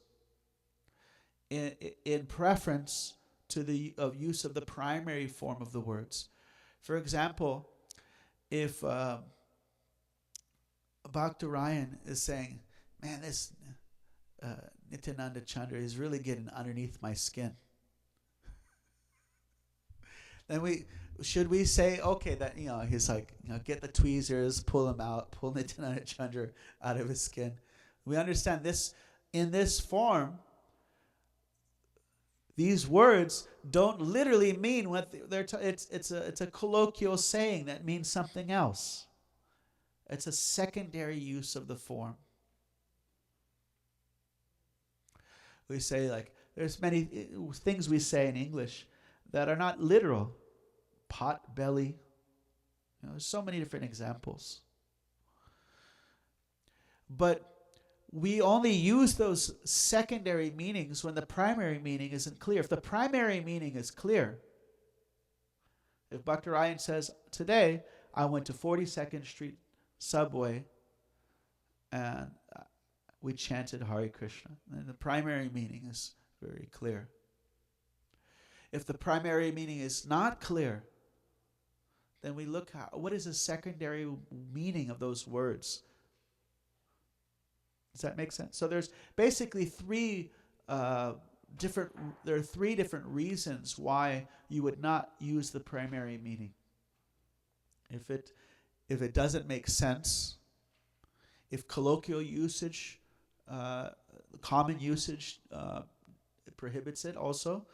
in preference to the use of the primary form of the words. For example, if Bhakta-Rayan is saying, man, this Nityananda-Chandra is really getting underneath my skin, then should we say, okay, that he's like, get the tweezers, pull him out, pull Nityananda-Chandra out of his skin. We understand this in this form. These words don't literally mean what they're. It's a colloquial saying that means something else. It's a secondary use of the form. We say, like, there's many things we say in English that are not literal. Pot belly. There's so many different examples. But we only use those secondary meanings when the primary meaning isn't clear. If the primary meaning is clear, if Bhaktarayan says, today I went to 42nd Street subway and we chanted Hare Krishna, then the primary meaning is very clear. If the primary meaning is not clear, then we look at what is the secondary meaning of those words. Does that make sense? So there's basically three different reasons why you would not use the primary meaning. If it doesn't make sense, if colloquial usage, common usage prohibits it also,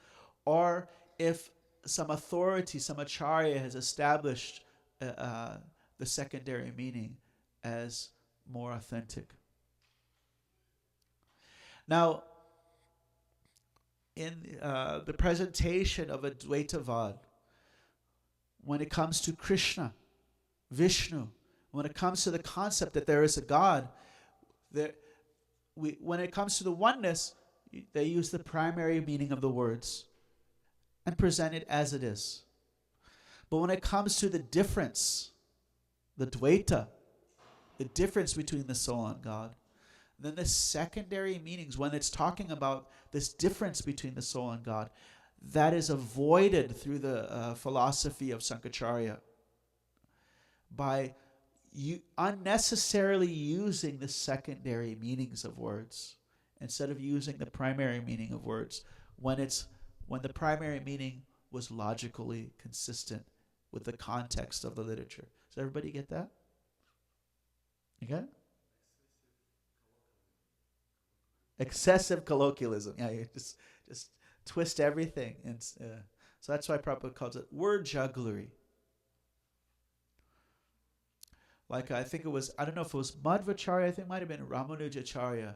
or if some authority, some acharya has established the secondary meaning as more authentic. Now, in the presentation of Advaitavad, when it comes to Krishna, Vishnu, when it comes to the concept that there is a God, when it comes to the oneness, they use the primary meaning of the words and present it as it is. But when it comes to the difference, the Dvaita, the difference between the soul and God, then the secondary meanings, when it's talking about this difference between the soul and God, that is avoided through the philosophy of Sankaracharya by unnecessarily using the secondary meanings of words instead of using the primary meaning of words when the primary meaning was logically consistent with the context of the literature. Does everybody get that? You got it? Excessive colloquialism. Yeah, you just twist everything. And so that's why Prabhupada calls it word jugglery. Like I don't know if it was Madhvacharya, I think it might have been Ramanujacharya,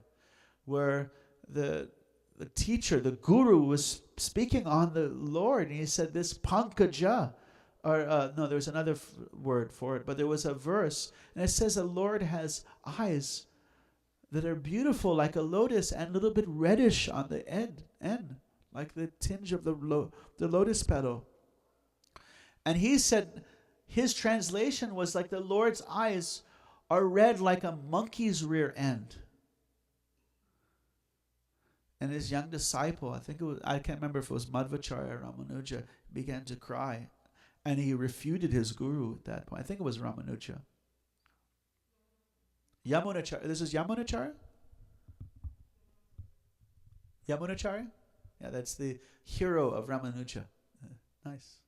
where the teacher, the guru, was speaking on the Lord, and he said this pankaja, or no, there's another word for it, but there was a verse, and it says the Lord has eyes that are beautiful like a lotus and a little bit reddish on the end, like the tinge of the lotus petal. And he said his translation was like the Lord's eyes are red like a monkey's rear end. And his young disciple, I can't remember if it was Madhvacharya or Ramanuja, began to cry. And he refuted his guru at that point. I think it was Ramanuja. Yamunacharya. This is Yamunacharya? Yamunacharya? Yeah, that's the hero of Ramanuja. Nice.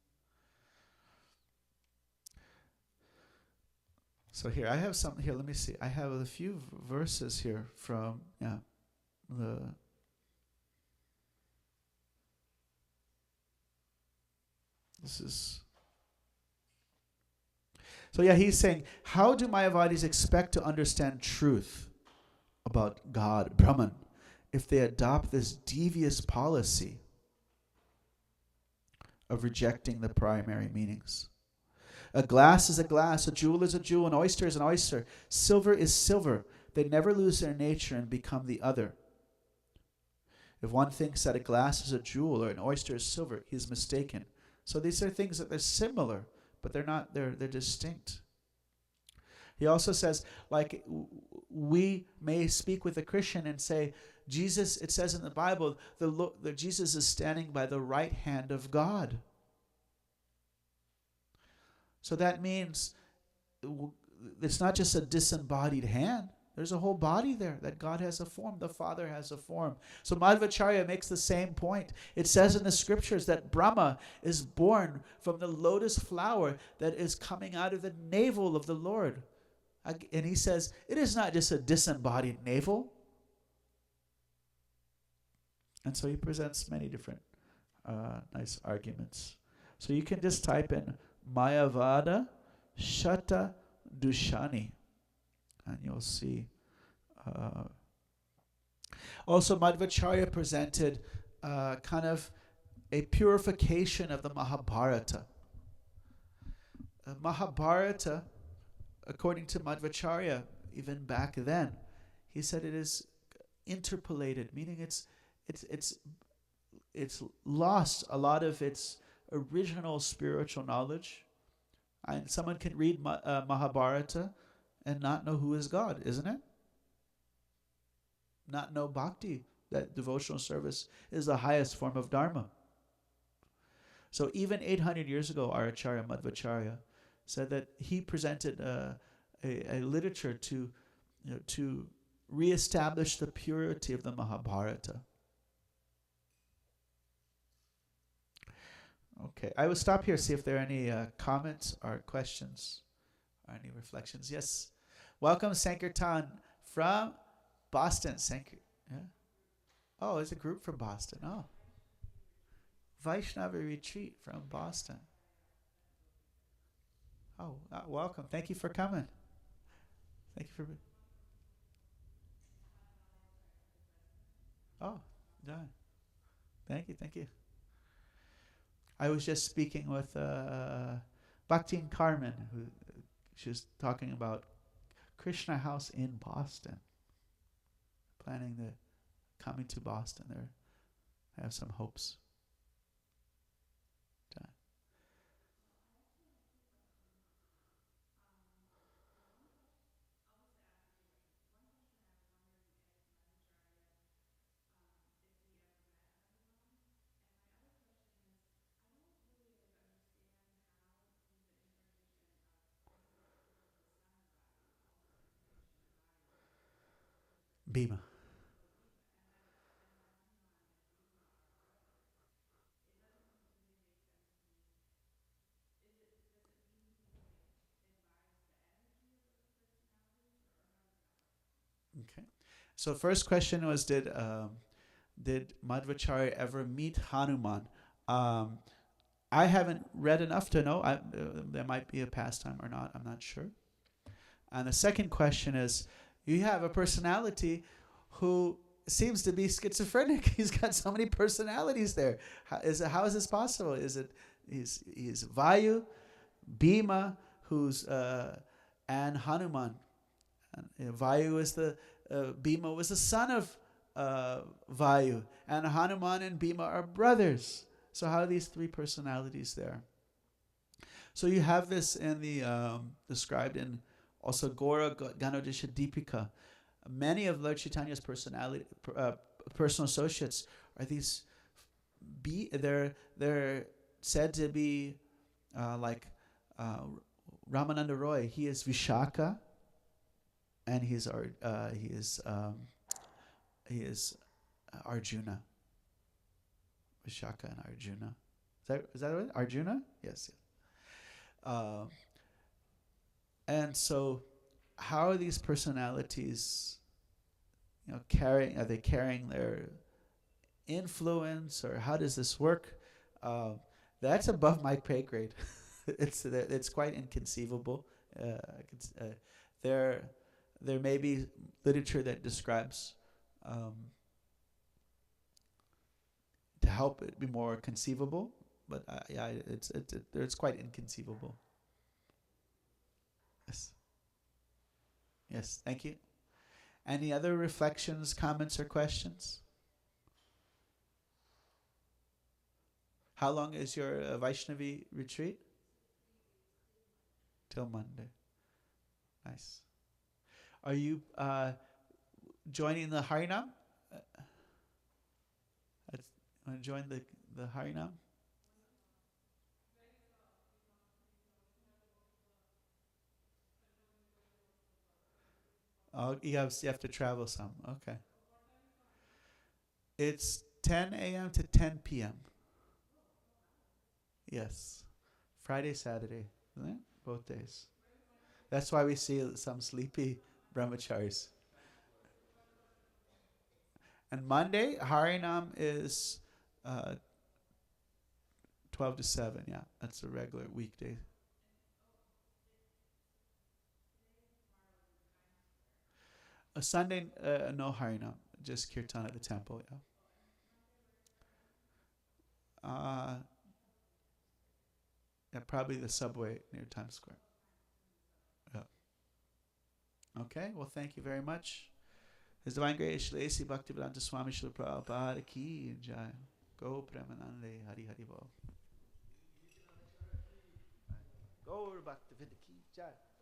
So here, I have something here. Let me see. I have a few verses here from, So he's saying, how do Mayavadis expect to understand truth about God, Brahman, if they adopt this devious policy of rejecting the primary meanings? A glass is a glass, a jewel is a jewel, an oyster is an oyster. Silver is silver. They never lose their nature and become the other. If one thinks that a glass is a jewel or an oyster is silver, he's mistaken. So these are things that they're similar, but they're not, they're distinct. He also says, like, we may speak with a Christian and say, Jesus, it says in the Bible, that Jesus is standing by the right hand of God. So that means it's not just a disembodied hand. There's a whole body there, that God has a form, the Father has a form. So Madhvacharya makes the same point. It says in the scriptures that Brahma is born from the lotus flower that is coming out of the navel of the Lord. And he says, it is not just a disembodied navel. And so he presents many different nice arguments. So you can just type in Mayavada Shata Dushani, and you'll see. Also, Madhvacharya presented kind of a purification of the Mahabharata. Mahabharata, according to Madhvacharya, even back then, he said it is interpolated, meaning it's lost a lot of its original spiritual knowledge. And someone can read Mahabharata and not know who is God, isn't it? Not know bhakti, that devotional service is the highest form of dharma. So even 800 years ago, our Acharya Madhvacharya said that he presented a literature to reestablish the purity of the Mahabharata. Okay, I will stop here, see if there are any comments or questions or any reflections. Yes, welcome Sankirtan from Boston. Yeah. Oh, it's a group from Boston. Oh, Vaishnava retreat from Boston. Oh, welcome. Thank you for coming. Thank you for. Oh, done. Thank you. Thank you. I was just speaking with Bhakti and Carmen, who she was talking about Krishna House in Boston. Planning the coming to Boston. There, I have some hopes. Done. Bhima. Okay. So first question was, did Madhvacharya ever meet Hanuman? I haven't read enough to know. There might be a pastime or not. I'm not sure. And the second question is, you have a personality who seems to be schizophrenic. He's got so many personalities there. How is this possible? Is it he's Vayu, Bhima, who's and Hanuman. And Vayu is Bhima was the son of Vayu, and Hanuman and Bhima are brothers. So how are these three personalities there? So you have this in the described in also Gora Ganodisha Deepika. Many of Lord Chaitanya's personal associates are these. They're said to be like Ramananda Roy. He is Vishaka, and he is Arjuna. Vishaka and Arjuna. Is that right? Arjuna? Yes. And so, how are these personalities, carrying? Are they carrying their influence, or how does this work? That's above my pay grade. It's quite inconceivable. There may be literature that describes to help it be more conceivable, but it's quite inconceivable. Yes. Yes, thank you. Any other reflections, comments, or questions? How long is your Vaishnavi retreat? Till Monday. Nice. Are you joining the Harinam? Want to join the Harinam? Oh, you have to travel some. Okay. It's 10 a.m. to 10 p.m. Yes. Friday, Saturday. Isn't it? Both days. That's why we see some sleepy brahmacharis. And Monday, Harinam is 12 to 7. Yeah, that's a regular weekday. A Sunday, no Harinam, just Kirtan at the temple. Yeah. Yeah, probably the subway near Times Square. Yeah. Okay. Well, thank you very much. His Divine Grace Shri A.C. Bhaktivedanta Swami Shri Prabhupada Ki Jai. Go Premanande Hari Hari Bol. Go Bhaktivedanta Ki Jai.